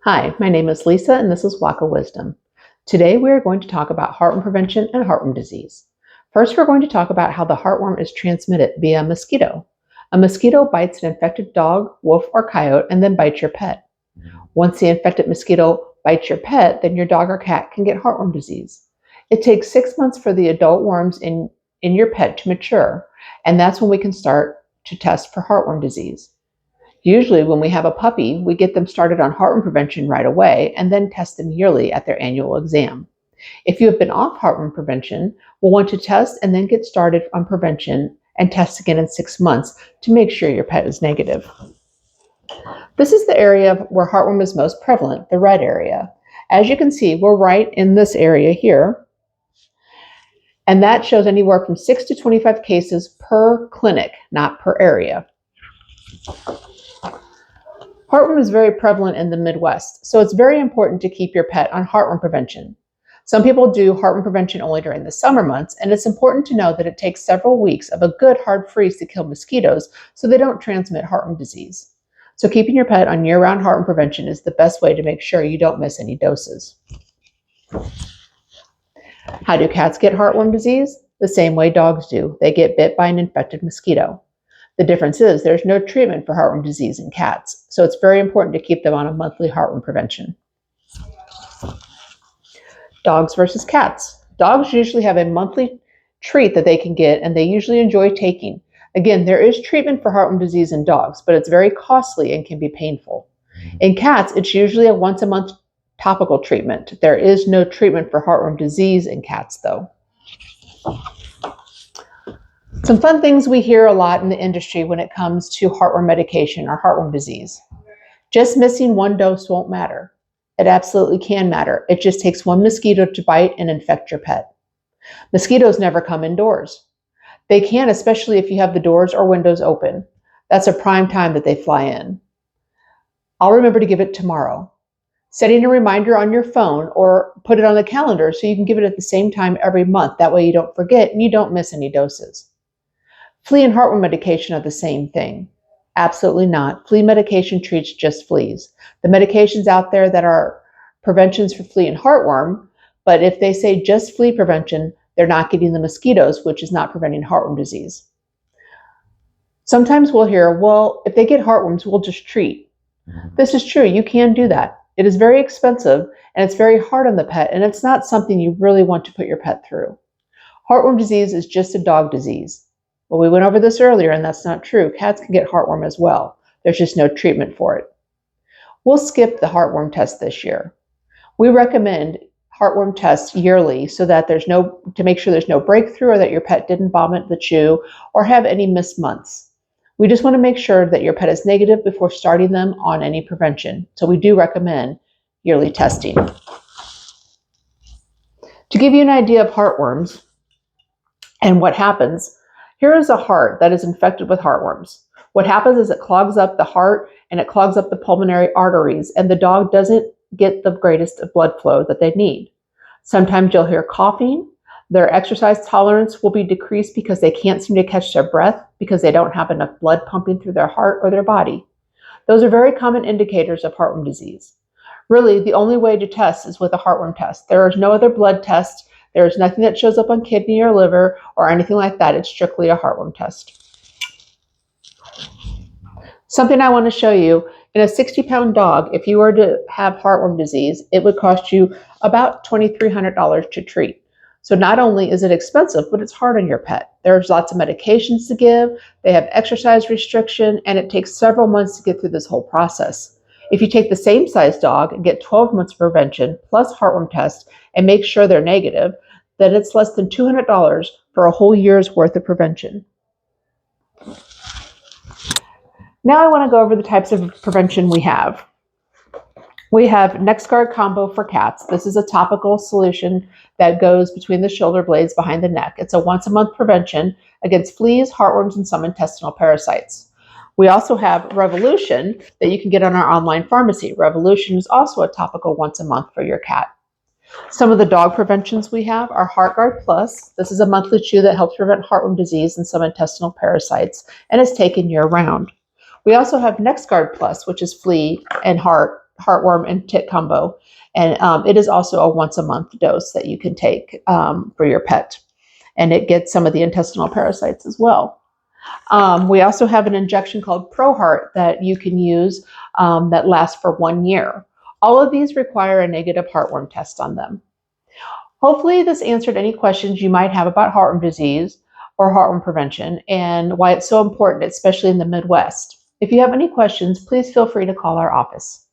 Hi, my name is Lisa and this is WakaWisdom. Today we are going to talk about heartworm prevention and heartworm disease. First, we're going to talk about how the heartworm is transmitted via a mosquito. A mosquito bites an infected dog, wolf, or coyote and then bites your pet. Once the infected mosquito bites your pet, then your dog or cat can get heartworm disease. It takes 6 months for the adult worms in your pet to mature, and that's when we can start to test for heartworm disease. Usually when we have a puppy, we get them started on heartworm prevention right away and then test them yearly at their annual exam. If you have been off heartworm prevention, we'll want to test and then get started on prevention and test again in 6 months to make sure your pet is negative. This is the area where heartworm is most prevalent, the red area. As you can see, we're right in this area here, and that shows anywhere from 6 to 25 cases per clinic, not per area. Heartworm is very prevalent in the Midwest, so it's very important to keep your pet on heartworm prevention. Some people do heartworm prevention only during the summer months, and it's important to know that it takes several weeks of a good hard freeze to kill mosquitoes so they don't transmit heartworm disease. So keeping your pet on year-round heartworm prevention is the best way to make sure you don't miss any doses. How do cats get heartworm disease? The same way dogs do. They get bit by an infected mosquito. The difference is there's no treatment for heartworm disease in cats, so it's very important to keep them on a monthly heartworm prevention. Dogs versus cats. Dogs usually have a monthly treat that they can get, and they usually enjoy taking. Again, there is treatment for heartworm disease in dogs, but it's very costly and can be painful. In cats, it's usually a once-a-month topical treatment. There is no treatment for heartworm disease in cats, though. Some fun things we hear a lot in the industry when it comes to heartworm medication or heartworm disease. Just missing one dose won't matter. It absolutely can matter. It just takes one mosquito to bite and infect your pet. Mosquitoes never come indoors. They can, especially if you have the doors or windows open. That's a prime time that they fly in. I'll remember to give it tomorrow. Setting a reminder on your phone or put it on the calendar so you can give it at the same time every month. That way you don't forget and you don't miss any doses. Flea and heartworm medication are the same thing. Absolutely not. Flea medication treats just fleas. The medications out there that are preventions for flea and heartworm, but if they say just flea prevention, they're not getting the mosquitoes, which is not preventing heartworm disease. Sometimes we'll hear, well, if they get heartworms, we'll just treat. This is true. You can do that. It is very expensive and it's very hard on the pet, and it's not something you really want to put your pet through. Heartworm disease is just a dog disease. Well, we went over this earlier, and that's not true. Cats can get heartworm as well. There's just no treatment for it. We'll skip the heartworm test this year. We recommend heartworm tests yearly so that to make sure there's no breakthrough or that your pet didn't vomit the chew or have any missed months. We just want to make sure that your pet is negative before starting them on any prevention. So we do recommend yearly testing. To give you an idea of heartworms and what happens, here is a heart that is infected with heartworms. What happens is it clogs up the heart and it clogs up the pulmonary arteries, and the dog doesn't get the greatest of blood flow that they need. Sometimes you'll hear coughing. Their exercise tolerance will be decreased because they can't seem to catch their breath because they don't have enough blood pumping through their heart or their body. Those are very common indicators of heartworm disease. Really, the only way to test is with a heartworm test. There is no other blood test. There is nothing that shows up on kidney or liver or anything like that. It's strictly a heartworm test. Something I want to show you, in a 60-pound dog, if you were to have heartworm disease, it would cost you about $2,300 to treat. So not only is it expensive, but it's hard on your pet. There's lots of medications to give, they have exercise restriction, and it takes several months to get through this whole process. If you take the same size dog and get 12 months of prevention plus heartworm test and make sure they're negative, then it's less than $200 for a whole year's worth of prevention. Now I want to go over the types of prevention we have. We have NexGard Combo for cats. This is a topical solution that goes between the shoulder blades behind the neck. It's a once-a-month prevention against fleas, heartworms, and some intestinal parasites. We also have Revolution that you can get on our online pharmacy. Revolution is also a topical once a month for your cat. Some of the dog preventions we have are HeartGuard Plus. This is a monthly chew that helps prevent heartworm disease and some intestinal parasites and is taken year-round. We also have NexGard Plus, which is flea and heartworm and tick combo. And it is also a once a month dose that you can take for your pet. And it gets some of the intestinal parasites as well. We also have an injection called ProHeart that you can use that lasts for 1 year. All of these require a negative heartworm test on them. Hopefully this answered any questions you might have about heartworm disease or heartworm prevention and why it's so important, especially in the Midwest. If you have any questions, please feel free to call our office.